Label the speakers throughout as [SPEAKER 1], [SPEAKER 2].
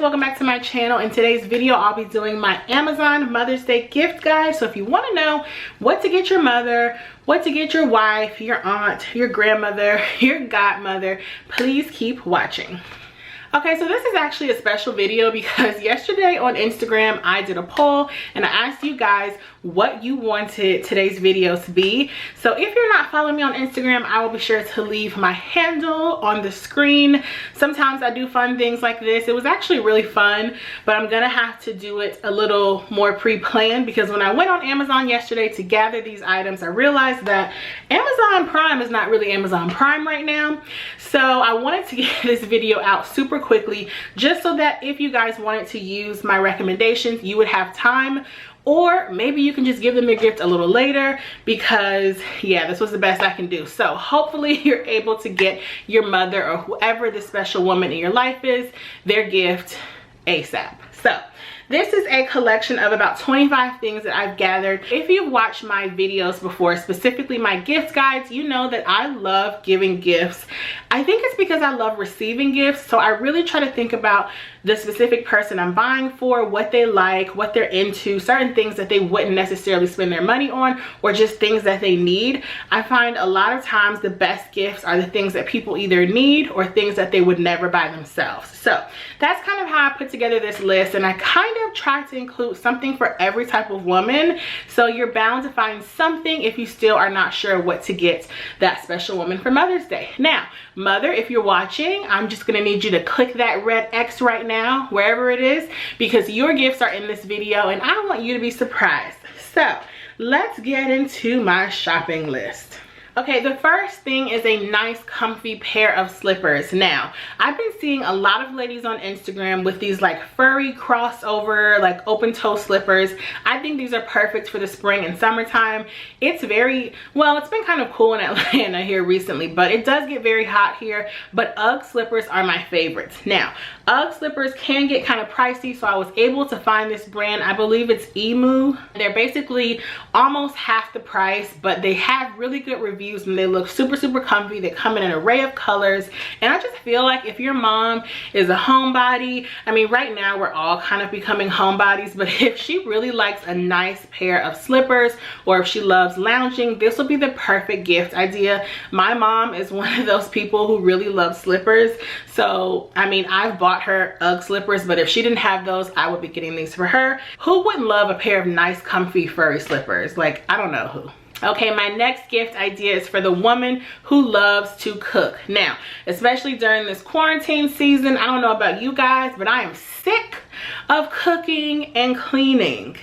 [SPEAKER 1] welcome back to my channel. In today's video I'll be doing my Amazon Mother's Day gift guide. So if you want to know what to get your mother, what to get your wife, your aunt, your grandmother, your godmother, please keep watching. Okay, so this is actually a special video because yesterday on Instagram I did a poll and I asked you guys what you wanted today's video to be. So if you're not following me on Instagram, I will be sure to leave my handle on the screen. Sometimes I do fun things like this. It was actually really fun, but I'm gonna have to do it a little more pre-planned because when I went on Amazon yesterday to gather these items, I realized that Amazon Prime is not really Amazon Prime right now. So I wanted to get this video out super quickly just so that if you guys wanted to use my recommendations, you would have time. Or maybe you can just give them your gift a little later because yeah, this was the best I can do. So hopefully you're able to get your mother or whoever the special woman in your life is their gift ASAP. So this is a collection of about 25 things that I've gathered. If you've watched my videos before, specifically my gift guides, you know that I love giving gifts. I think it's because I love receiving gifts. So I really try to think about the specific person I'm buying for, what they like, what they're into, certain things that they wouldn't necessarily spend their money on, or just things that they need. I find a lot of times the best gifts are the things that people either need or things that they would never buy themselves. So that's kind of how I put together this list, and I kind of try to include something for every type of woman. So you're bound to find something if you still are not sure what to get that special woman for Mother's Day. Now, mother, if you're watching, I'm just gonna need you to click that red X right now, wherever it is, because your gifts are in this video and I want you to be surprised. So let's get into my shopping list. Okay, the first thing is a nice comfy pair of slippers. Now, I've been seeing a lot of ladies on Instagram with these like furry crossover, like open toe slippers. I think these are perfect for the spring and summertime. It's very, well, it's been kind of cool in Atlanta here recently, but it does get very hot here. But UGG slippers are my favorites. Now, UGG slippers can get kind of pricey, so I was able to find this brand. I believe it's Emu. They're basically almost half the price, but they have really good reviews and they look super comfy. They come in an array of colors, and I just feel like if your mom is a homebody, I mean right now we're all kind of becoming homebodies, but if she really likes a nice pair of slippers or if she loves lounging, this will be the perfect gift idea. My mom is one of those people who really loves slippers, so I mean I've bought her UGG slippers, but if she didn't have those, I would be getting these for her. Who wouldn't love a pair of nice comfy furry slippers? Like, I don't know who. Okay, my next gift idea is for the woman who loves to cook. Now, especially during this quarantine season, I don't know about you guys, but I am sick of cooking and cleaning.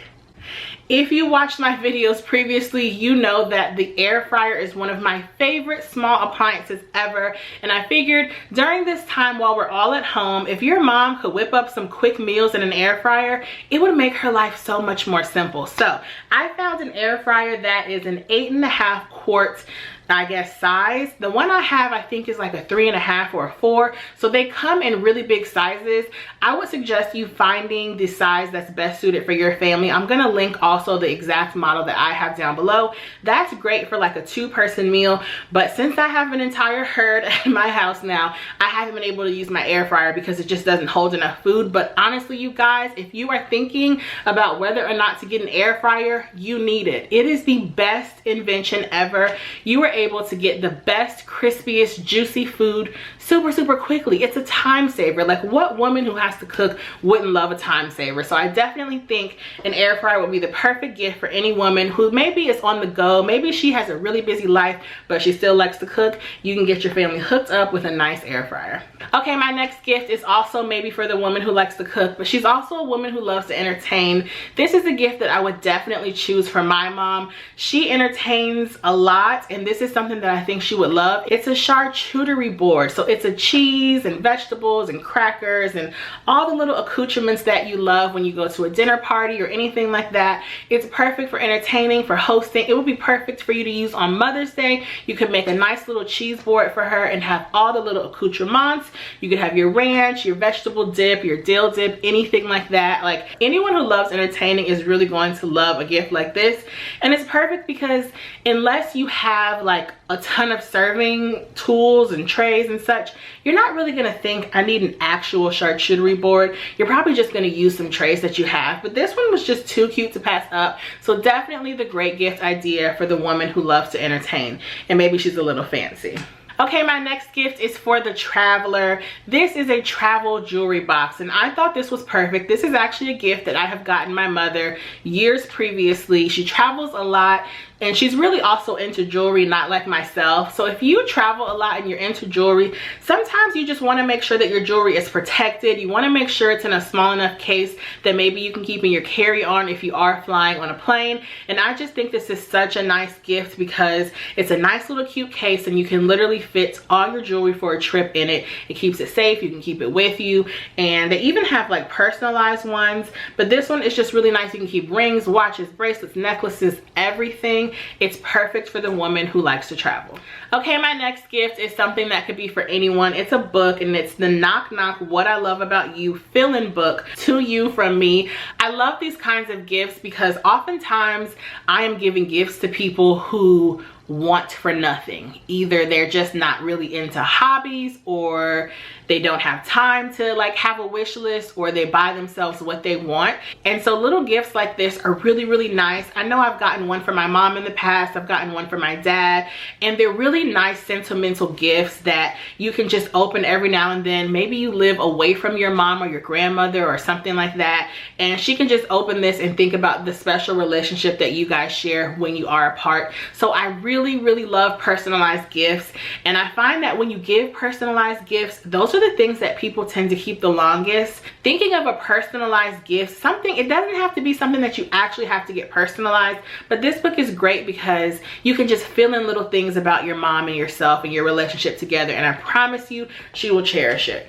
[SPEAKER 1] If you watched my videos previously, you know that the air fryer is one of my favorite small appliances ever. And I figured during this time while we're all at home, if your mom could whip up some quick meals in an air fryer, it would make her life so much more simple. So I found an air fryer that is an 8.5 quart, I guess, size. The one I have, I think, is like a 3.5 or a 4. So they come in really big sizes. I would suggest you finding the size that's best suited for your family. I'm gonna link also the exact model that I have down below. That's great for like a 2-person meal, but since I have an entire herd at my house now, I haven't been able to use my air fryer because it just doesn't hold enough food. But honestly, you guys, if you are thinking about whether or not to get an air fryer, you need it. It is the best invention ever. You are able to get the best, crispiest, juicy food super quickly. It's a time saver. Like, what woman who has to cook wouldn't love a time saver? So I definitely think an air fryer would be the perfect gift for any woman who maybe is on the go. Maybe she has a really busy life, but she still likes to cook. You can get your family hooked up with a nice air fryer. Okay, my next gift is also maybe for the woman who likes to cook, but she's also a woman who loves to entertain. This is a gift that I would definitely choose for my mom. She entertains a lot, and this is something that I think she would love. It's a charcuterie board. So it's a cheese and vegetables and crackers and all the little accoutrements that you love when you go to a dinner party or anything like that. It's perfect for entertaining, for hosting. It would be perfect for you to use on Mother's Day. You could make a nice little cheese board for her and have all the little accoutrements. You could have your ranch, your vegetable dip, your dill dip, anything like that. Like, anyone who loves entertaining is really going to love a gift like this. And it's perfect because unless you have like a ton of serving tools and trays and such, much, you're not really gonna think I need an actual charcuterie board. You're probably just gonna use some trays that you have, but this one was just too cute to pass up. So definitely the great gift idea for the woman who loves to entertain, and maybe she's a little fancy. Okay, my next gift is for the traveler. This is a travel jewelry box, and I thought this was perfect. This is actually a gift that I have gotten my mother years previously. She travels a lot, and she's really also into jewelry, not like myself. So if you travel a lot and you're into jewelry, sometimes you just want to make sure that your jewelry is protected. You want to make sure it's in a small enough case that maybe you can keep in your carry-on if you are flying on a plane. And I just think this is such a nice gift because it's a nice little cute case, and you can literally fit all your jewelry for a trip in it. It keeps it safe. You can keep it with you, and they even have like personalized ones, but this one is just really nice. You can keep rings, watches, bracelets, necklaces, everything. It's perfect for the woman who likes to travel. Okay, my next gift is something that could be for anyone. It's a book, and it's the Knock Knock What I Love About You fill-in book, to you from me. I love these kinds of gifts because oftentimes I am giving gifts to people who want for nothing. Either they're just not really into hobbies, or they don't have time to like have a wish list, or they buy themselves what they want. And so little gifts like this are really, really nice. I know I've gotten one for my mom in the past. I've gotten one for my dad, and they're really nice sentimental gifts that you can just open every now and then. Maybe you live away from your mom or your grandmother or something like that, and she can just open this and think about the special relationship that you guys share when you are apart. So I really love personalized gifts, and I find that when you give personalized gifts, those are the things that people tend to keep the longest. Thinking of a personalized gift, something, it doesn't have to be something that you actually have to get personalized, but this book is great because you can just fill in little things about your mom and yourself and your relationship together, and I promise you she will cherish it.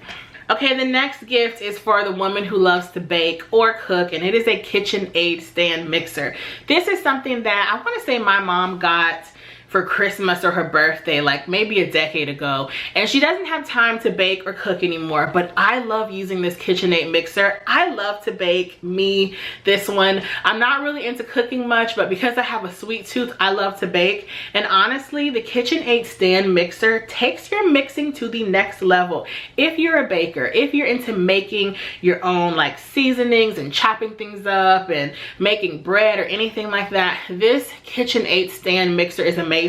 [SPEAKER 1] Okay, the next gift is for the woman who loves to bake or cook, and it is a KitchenAid stand mixer. This is something that I want to say my mom got for Christmas or her birthday, like maybe a decade ago, and she doesn't have time to bake or cook anymore, but I love using this KitchenAid mixer. I love to bake, this one. I'm not really into cooking much, but because I have a sweet tooth, I love to bake. And honestly, the KitchenAid stand mixer takes your mixing to the next level. If you're a baker, if you're into making your own like seasonings and chopping things up and making bread or anything like that, this KitchenAid stand mixer is amazing.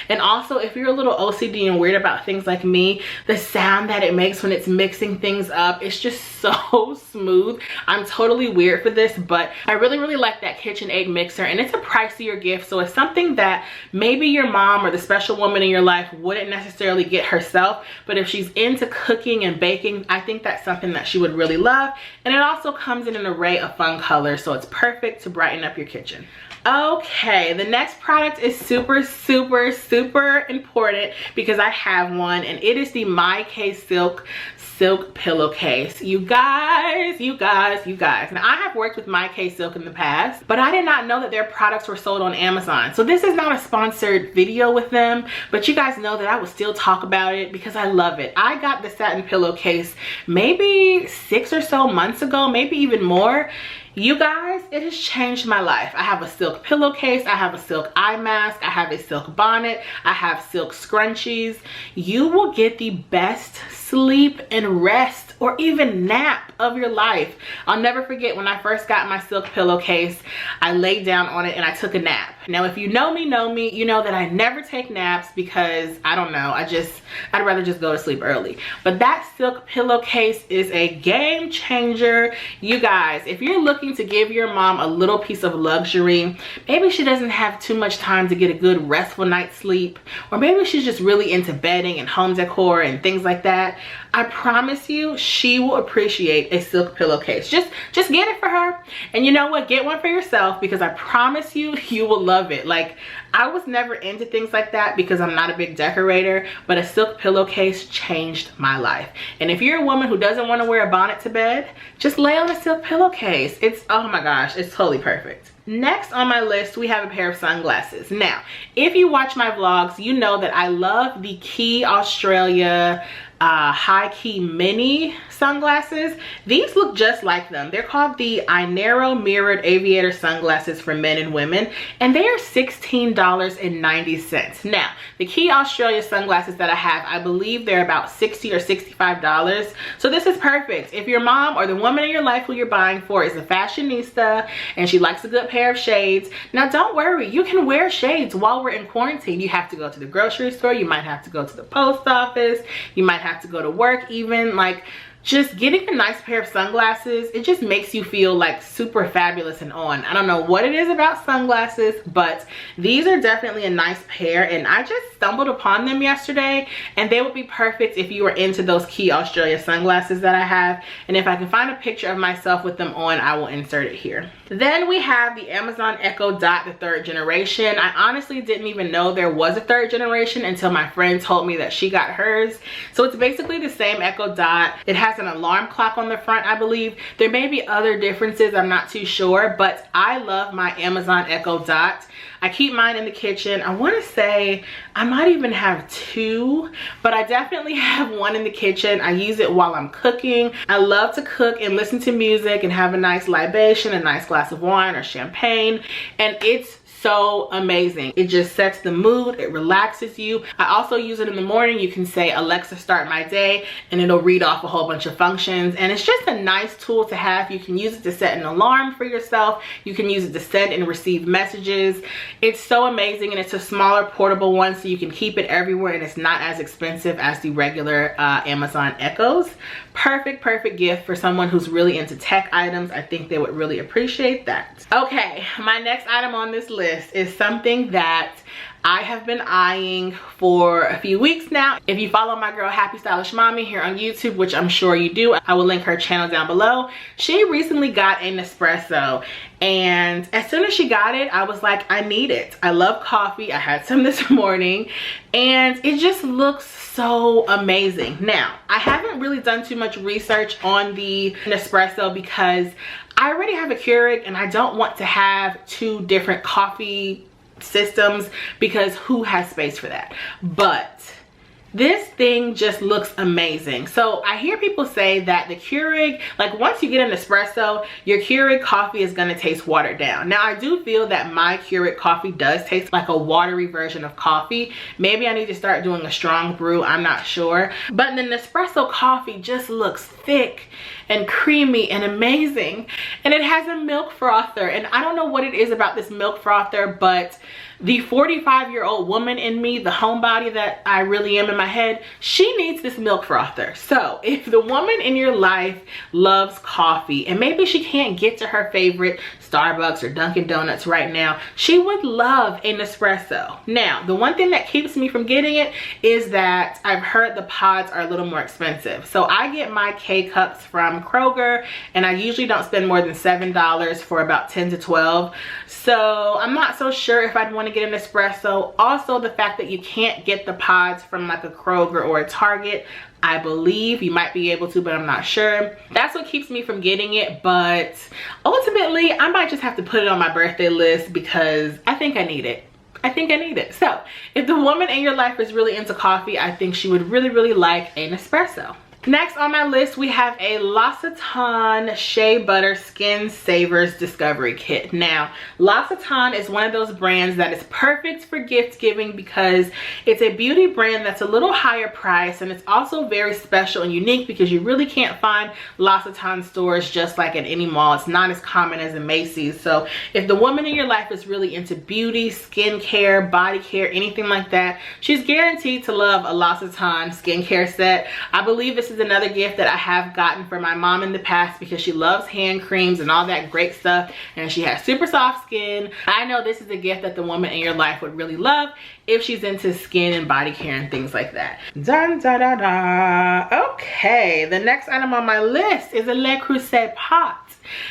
[SPEAKER 1] And also, if you're a little OCD and weird about things like me, the sound that it makes when it's mixing things up, it's just so smooth. I'm totally weird for this, but I really like that KitchenAid mixer, and it's a pricier gift, so it's something that maybe your mom or the special woman in your life wouldn't necessarily get herself, but if she's into cooking and baking, I think that's something that she would really love. And it also comes in an array of fun colors, so it's perfect to brighten up your kitchen. Okay, the next product is super important because I have one, and it is the MyK silk pillowcase. You guys. Now, I have worked with MyK Silk in the past, but I did not know that their products were sold on Amazon. So this is not a sponsored video with them, but you guys know that I would still talk about it because I love it. I got the satin pillowcase maybe 6 or so months ago, maybe even more. You guys, it has changed my life. I have a silk pillowcase, I have a silk eye mask, I have a silk bonnet, I have silk scrunchies. You will get the best sleep and rest or even nap of your life. I'll never forget when I first got my silk pillowcase, I laid down on it and I took a nap. Now, if you know me, you know that I never take naps because I don't know, I'd rather just go to sleep early. But that silk pillowcase is a game changer. You guys, if you're looking to give your mom a little piece of luxury, maybe she doesn't have too much time to get a good restful night's sleep, or maybe she's just really into bedding and home decor and things like that, I promise you she will appreciate a silk pillowcase. Just get it for her, and you know what, get one for yourself, because I promise you will love it. Like, I was never into things like that because I'm not a big decorator, but a silk pillowcase changed my life. And if you're a woman who doesn't want to wear a bonnet to bed, just lay on a silk pillowcase. It's, oh my gosh, it's totally perfect. Next on my list, we have a pair of sunglasses. Now, if you watch my vlogs, you know that I love the Key Australia high key mini sunglasses. These look just like them. They're called the Inero mirrored aviator sunglasses for men and women, and they are $16.90. Now, the Key Australia sunglasses that I have, I believe they're about $60 or $65. So this is perfect. If your mom or the woman in your life who you're buying for is a fashionista and she likes a good pair of shades, now don't worry, you can wear shades while we're in quarantine. You have to go to the grocery store, you might have to go to the post office, you might have to go to work even. Like, just getting a nice pair of sunglasses, it just makes you feel like super fabulous and on. I don't know what it is about sunglasses, but these are definitely a nice pair, and I just stumbled upon them yesterday, and they would be perfect if you were into those Key Australia sunglasses that I have. And if I can find a picture of myself with them on, I will insert it here. Then we have the Amazon Echo Dot, the 3rd generation. I honestly didn't even know there was a 3rd generation until my friend told me that she got hers. So it's basically the same Echo Dot. It has an alarm clock on the front, I believe. There may be other differences, I'm not too sure, but I love my Amazon Echo Dot. I keep mine in the kitchen. I want to say I might even have 2, but I definitely have one in the kitchen. I use it while I'm cooking. I love to cook and listen to music and have a nice libation, a nice glass of wine or champagne, and it's so amazing. It just sets the mood, it relaxes you. I also use it in the morning. You can say, Alexa, start my day, and it'll read off a whole bunch of functions, and it's just a nice tool to have. You can use it to set an alarm for yourself. You can use it to send and receive messages. It's so amazing, and it's a smaller portable one, so you can keep it everywhere, and it's not as expensive as the regular Amazon Echoes. Perfect gift for someone who's really into tech items. I think they would really appreciate that. Okay, my next item on this list is something that I have been eyeing for a few weeks now. If you follow my girl Happy Stylish Mommy here on YouTube, which I'm sure you do, I will link her channel down below. She recently got a Nespresso, and as soon as she got it, I was like, I need it. I love coffee. I had some this morning, and it just looks so amazing. Now, I haven't really done too much research on the Nespresso because I already have a Keurig, and I don't want to have 2 different coffee systems because who has space for that? But this thing just looks amazing. So I hear people say that the Keurig, like once you get an espresso, your Keurig coffee is going to taste watered down. Now I do feel that my Keurig coffee does taste like a watery version of coffee. Maybe I need to start doing a strong brew, I'm not sure. But the Nespresso coffee just looks thick and creamy and amazing. And it has a milk frother, and I don't know what it is about this milk frother, but the 45-year-old woman in me, the homebody that I really am in my head, she needs this milk frother. So if the woman in your life loves coffee and maybe she can't get to her favorite Starbucks or Dunkin' Donuts right now, she would love a Nespresso. Now, the one thing that keeps me from getting it is that I've heard the pods are a little more expensive. So I get my K-Cups from Kroger, and I usually don't spend more than $7 for about 10 to 12. So I'm not so sure if I'd want to get an espresso. Also, the fact that you can't get the pods from like a Kroger or a Target, I believe you might be able to, but I'm not sure. That's what keeps me from getting it. But ultimately, I might just have to put it on my birthday list because I think I need it. I think I need it. So if the woman in your life is really into coffee, I think she would really like an espresso. Next on my list, we have a L'Occitane Shea Butter Skin Savers Discovery Kit. Now, L'Occitane is one of those brands that is perfect for gift giving because it's a beauty brand that's a little higher price, and it's also very special and unique because you really can't find L'Occitane stores just like at any mall. It's not as common as a Macy's. So if the woman in your life is really into beauty, skincare, body care, anything like that, she's guaranteed to love a L'Occitane skincare set. I believe this is another gift that I have gotten for my mom in the past because she loves hand creams and all that great stuff, and she has super soft skin. I know this is a gift that the woman in your life would really love if she's into skin and body care and things like that. Dun, da, da, da. Okay, the next item on my list is a Le Creuset pot.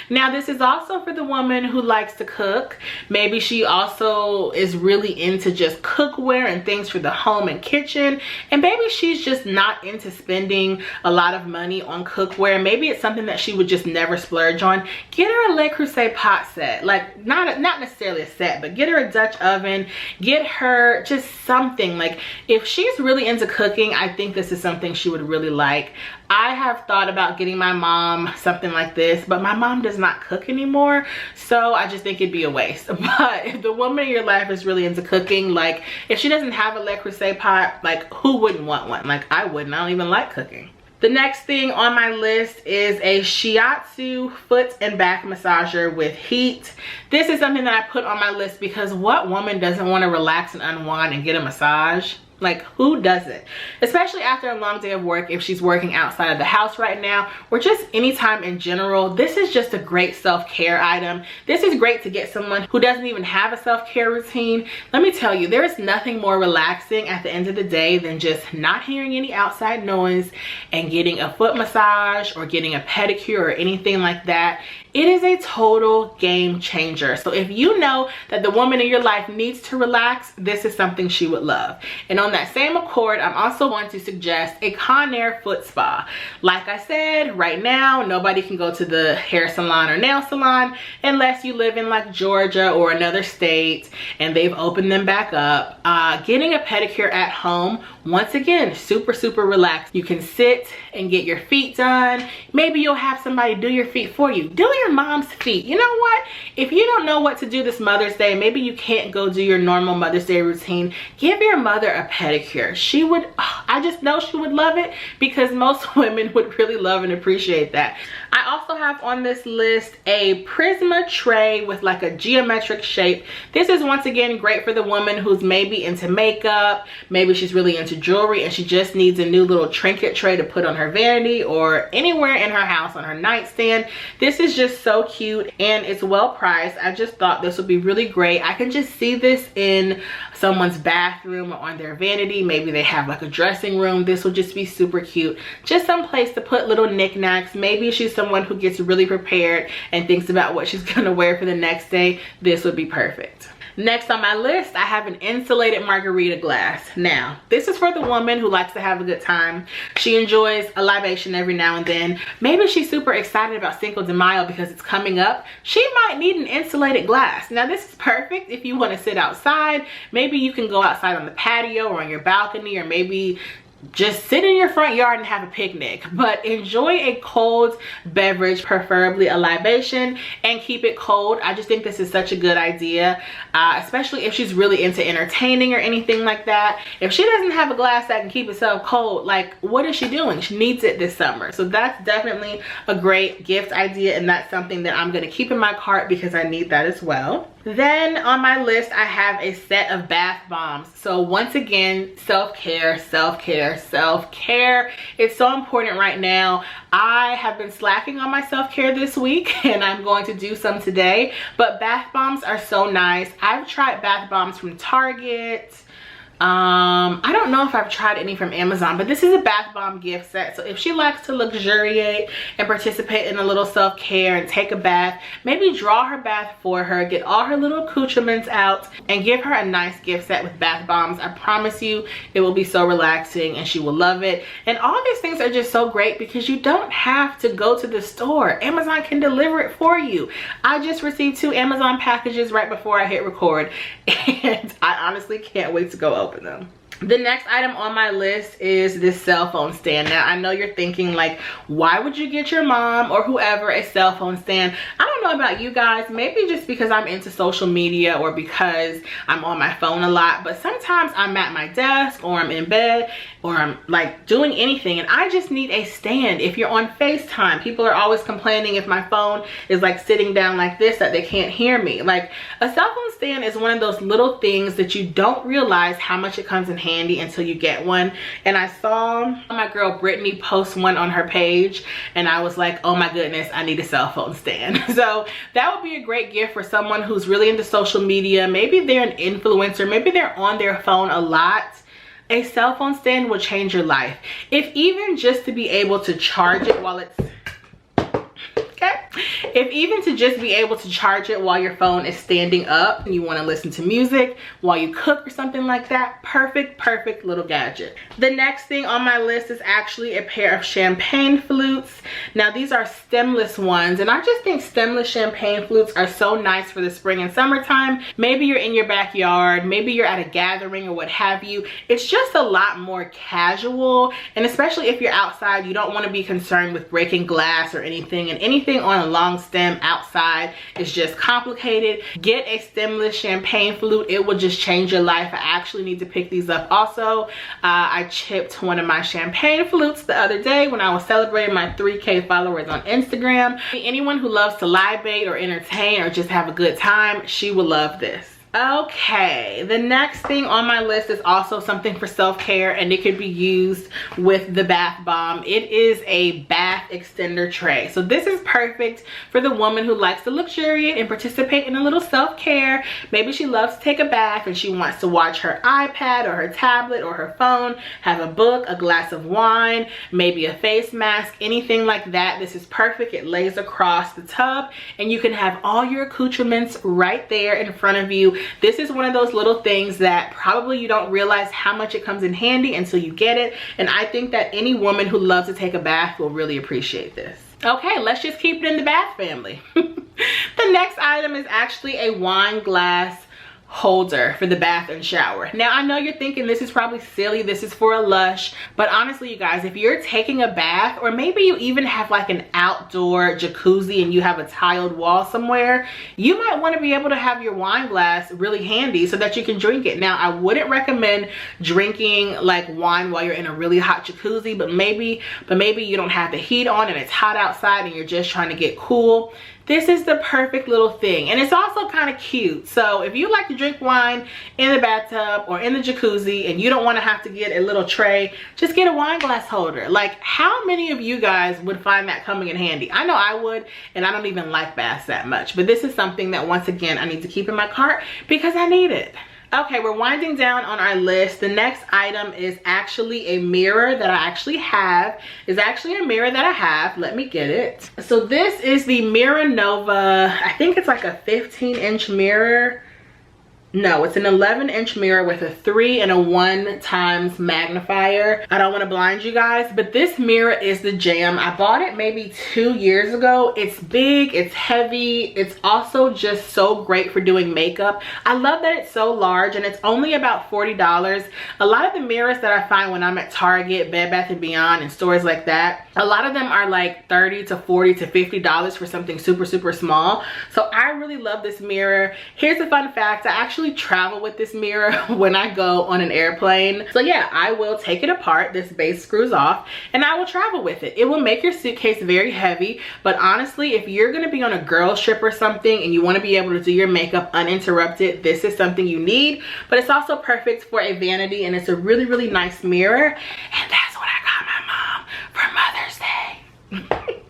[SPEAKER 1] Now this is also for the woman who likes to cook. Maybe she also is really into just cookware and things for the home and kitchen, and maybe she's just not into spending a lot of money on cookware. Maybe it's something that she would just never splurge on. Get her a Le Creuset pot set. Like not necessarily a set, but get her a Dutch oven. Get her just something. Like if she's really into cooking, I think this is something she would really like. I have thought about getting my mom something like this, but my mom does not cook anymore, so I just think it'd be a waste. But if the woman in your life is really into cooking, like if she doesn't have a Le Creuset pot, like who wouldn't want one? Like I wouldn't. I don't even like cooking. The next thing on my list is a Shiatsu foot and back massager with heat. This is something that I put on my list because what woman doesn't want to relax and unwind and get a massage? Like who doesn't? Especially after a long day of work, if she's working outside of the house right now, or just anytime in general. This is just a great self-care item. This is great to get someone who doesn't even have a self-care routine. Let me tell you, there is nothing more relaxing at the end of the day than just not hearing any outside noise and getting a foot massage or getting a pedicure or anything like that. It is a total game changer. So if you know that the woman in your life needs to relax, this is something she would love. And on that same accord, I'm also going to suggest a Conair foot spa. Like I said, right now, nobody can go to the hair salon or nail salon unless you live in like Georgia or another state and they've opened them back up. Getting a pedicure at home, once again, super relaxed. You can sit and get your feet done. Maybe you'll have somebody do your feet for you. Do your mom's feet. You know what? If you don't know what to do this Mother's Day, maybe you can't go do your normal Mother's Day routine, give your mother a pedicure. She would, I just know she would love it because most women would really love and appreciate that. I also have on this list a Prisma tray with like a geometric shape. This is once again great for the woman who's maybe into makeup, maybe she's really into jewelry and she just needs a new little trinket tray to put on her vanity or anywhere in her house on her nightstand. This is just so cute and it's well priced. I just thought this would be really great. I can just see this in someone's bathroom or on their vanity. Maybe they have like a dressing room. This would just be super cute. Just some place to put little knickknacks. Maybe she's someone who gets really prepared and thinks about what she's gonna wear for the next day. This would be perfect. Next on my list, I have an insulated margarita glass. Now, this is for the woman who likes to have a good time. She enjoys a libation every now and then. Maybe she's super excited about Cinco de Mayo because it's coming up. She might need an insulated glass. Now, this is perfect if you want to sit outside. Maybe you can go outside on the patio or on your balcony, or maybe just sit in your front yard and have a picnic, but enjoy a cold beverage, preferably a libation, and keep it cold. I just think this is such a good idea, especially if she's really into entertaining or anything like that. If she doesn't have a glass that can keep itself cold, like what is she doing? She needs it this summer. So that's definitely a great gift idea, and that's something that I'm going to keep in my cart because I need that as well. Then on my list, I have a set of bath bombs. So once again, self-care, self-care, self-care. It's so important right now. I have been slacking on my self-care this week and I'm going to do some today, but bath bombs are so nice. I've tried bath bombs from Target. I don't know if I've tried any from Amazon, but this is a bath bomb gift set. So if she likes to luxuriate and participate in a little self-care and take a bath, maybe draw her bath for her, get all her little accoutrements out, and give her a nice gift set with bath bombs. I promise you it will be so relaxing and she will love it. And all these things are just so great because you don't have to go to the store. Amazon can deliver it for you. I just received 2 Amazon packages right before I hit record and I honestly can't wait to go open them. The next item on my list is this cell phone stand. Now, I know you're thinking like, why would you get your mom or whoever a cell phone stand? I don't know about you guys, maybe just because I'm into social media or because I'm on my phone a lot, but sometimes I'm at my desk or I'm in bed or I'm like doing anything and I just need a stand. If you're on FaceTime, people are always complaining if my phone is like sitting down like this that they can't hear me. Like a cell phone stand is one of those little things that you don't realize how much it comes in handy until you get one. And I saw my girl Brittany post one on her page and I was like, oh my goodness, I need a cell phone stand. So that would be a great gift for someone who's really into social media. Maybe they're an influencer, maybe they're on their phone a lot. A cell phone stand will change your life. If even just to be able to charge it while it's If even to just be able to charge it while your phone is standing up and you want to listen to music while you cook or something like that, perfect little gadget. The next thing on my list is actually a pair of champagne flutes. Now these are stemless ones, and I just think stemless champagne flutes are so nice for the spring and summertime. Maybe you're in your backyard, maybe you're at a gathering or what have you. It's just a lot more casual, and especially if you're outside, you don't want to be concerned with breaking glass or anything, and anything on a long stem outside is just complicated. Get a stemless champagne flute. It will just change your life. I actually need to pick these up also. I chipped one of my champagne flutes the other day when I was celebrating my 3K followers on Instagram. Anyone who loves to libate or entertain or just have a good time, she will love this. Okay, the next thing on my list is also something for self-care, and it could be used with the bath bomb. It is a bath extender tray. So this is perfect for the woman who likes to luxuriate and participate in a little self-care. Maybe she loves to take a bath and she wants to watch her iPad or her tablet or her phone, have a book, a glass of wine, maybe a face mask, anything like that. This is perfect. It lays across the tub and you can have all your accoutrements right there in front of you. This is one of those little things that probably you don't realize how much it comes in handy until you get it. And I think that any woman who loves to take a bath will really appreciate this. Okay, let's just keep it in the bath family. The next item is actually a wine glass holder for the bath and shower. Now I know you're thinking this is probably silly, this is for a Lush, but honestly you guys, if you're taking a bath, or maybe you even have like an outdoor jacuzzi and you have a tiled wall somewhere, you might want to be able to have your wine glass really handy so that you can drink it. Now I wouldn't recommend drinking like wine while you're in a really hot jacuzzi, but maybe you don't have the heat on and it's hot outside and you're just trying to get cool. This is the perfect little thing, and it's also kind of cute. So if you like to drink wine in the bathtub or in the jacuzzi and you don't want to have to get a little tray, just get a wine glass holder. Like, how many of you guys would find that coming in handy? I know I would, and I don't even like baths that much, but this is something that once again I need to keep in my cart because I need it. Okay, we're winding down on our list. The next item is actually a mirror that I actually have. It's actually a mirror that I have. Let me get it. So this is the Mirror Nova. I think it's like a 15-inch mirror. No, it's an 11-inch mirror with a 3 and a 1 times magnifier. I don't want to blind you guys, but this mirror is the jam. I bought it maybe 2 years ago. It's big, it's heavy. It's also just so great for doing makeup. I love that it's so large, and it's only about $40. A lot of the mirrors that I find when I'm at Target, Bed Bath & Beyond, and stores like that, a lot of them are like $30 to $40 to $50 for something super small. So I really love this mirror. Here's a fun fact. I actually travel with this mirror when I go on an airplane. So yeah, I will take it apart. This base screws off and I will travel with it. It will make your suitcase very heavy, but honestly, if you're going to be on a girls trip or something and you want to be able to do your makeup uninterrupted, this is something you need. But it's also perfect for a vanity, and it's a really nice mirror, and that's what I got my mom for Mother's Day.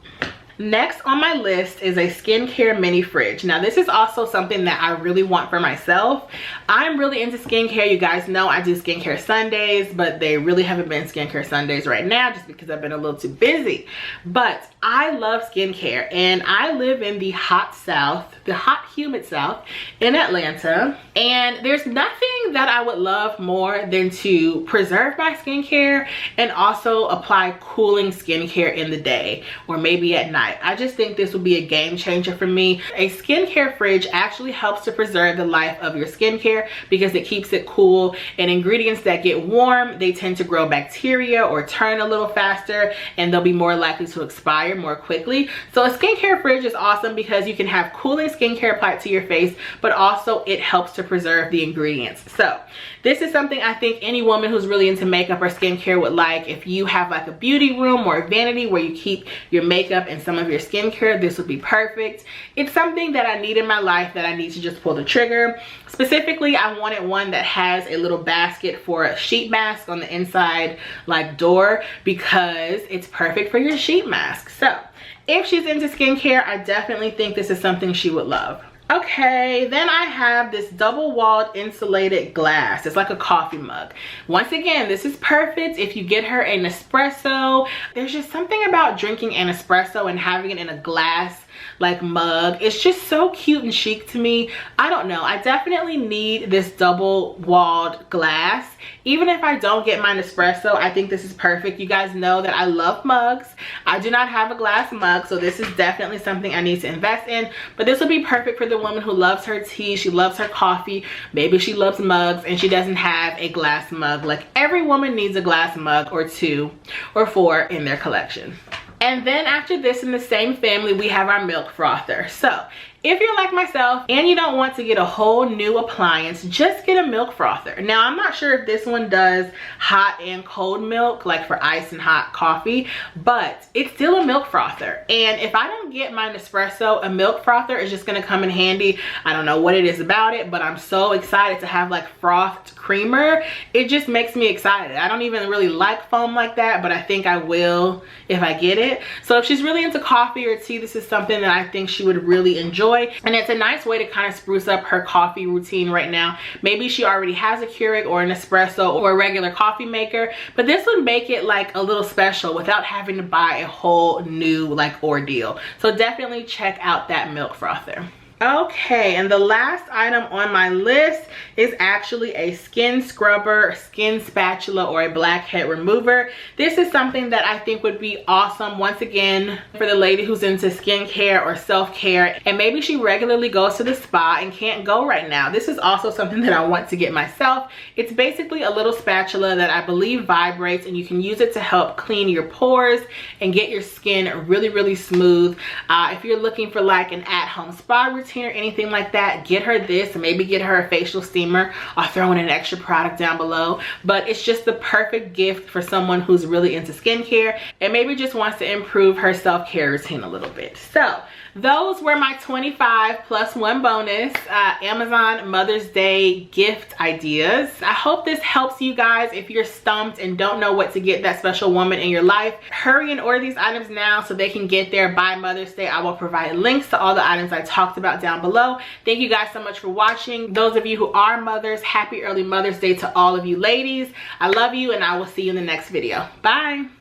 [SPEAKER 1] Next on my list is a skincare mini fridge. Now this is also something that I really want for myself. I'm really into skincare. You guys know I do skincare Sundays, but they really haven't been skincare Sundays right now just because I've been a little too busy. But I love skincare, and I live in the hot South, the hot humid South in Atlanta, and there's nothing that I would love more than to preserve my skincare and also apply cooling skincare in the day or maybe at night. I just think this would be a game changer for me. A skincare fridge actually helps to preserve the life of your skincare because it keeps it cool, and ingredients that get warm, they tend to grow bacteria or turn a little faster, and they'll be more likely to expire more quickly. So a skincare fridge is awesome because you can have cooling skincare applied to your face, but also it helps to preserve the ingredients. So this is something I think any woman who's really into makeup or skincare would like. If you have like a beauty room or a vanity where you keep your makeup and some of your skincare, this would be perfect. It's something that I need in my life that I need to just pull the trigger. Specifically, I wanted one that has a little basket for a sheet mask on the inside like door, because it's perfect for your sheet mask. So if she's into skincare, I definitely think this is something she would love. Okay, then I have this double-walled insulated glass. It's like a coffee mug. Once again, this is perfect if you get her a Nespresso. There's just something about drinking an espresso and having it in a glass like mug. It's just so cute and chic to me. I don't know, I definitely need this double walled glass. Even if I don't get my Nespresso, I think this is perfect. You guys know that I love mugs. I do not have a glass mug, so this is definitely something I need to invest in. But this will be perfect for the woman who loves her tea, she loves her coffee, maybe she loves mugs and she doesn't have a glass mug. Like, every woman needs a glass mug or 2 or 4 in their collection. And then after this, in the same family, we have our milk frother. So if you're like myself and you don't want to get a whole new appliance, just get a milk frother. Now, I'm not sure if this one does hot and cold milk, like for ice and hot coffee, but it's still a milk frother. And if I don't get my Nespresso, a milk frother is just gonna come in handy. I don't know what it is about it, but I'm so excited to have like frothed creamer. It just makes me excited. I don't even really like foam like that, but I think I will if I get it. So if she's really into coffee or tea, this is something that I think she would really enjoy. And it's a nice way to kind of spruce up her coffee routine right now. Maybe she already has a Keurig or an espresso or a regular coffee maker, but this would make it like a little special without having to buy a whole new like ordeal. So definitely check out that milk frother. Okay, and the last item on my list is actually a skin scrubber, skin spatula, or a blackhead remover. This is something that I think would be awesome, once again, for the lady who's into skincare or self-care, and maybe she regularly goes to the spa and can't go right now. This is also something that I want to get myself. It's basically a little spatula that I believe vibrates, and you can use it to help clean your pores and get your skin really, really smooth. If you're looking for like an at-home spa routine or anything like that, get her this. Maybe get her a facial steamer. I'll throw in an extra product down below, but it's just the perfect gift for someone who's really into skincare and maybe just wants to improve her self-care routine a little bit. So those were my 25 plus 1 bonus Amazon Mother's Day gift ideas. I hope this helps you guys. If you're stumped and don't know what to get that special woman in your life, hurry and order these items now so they can get there by Mother's Day. I will provide links to all the items I talked about down below. Thank you guys so much for watching. Those of you who are mothers, happy early Mother's Day to all of you ladies. I love you, and I will see you in the next video. Bye.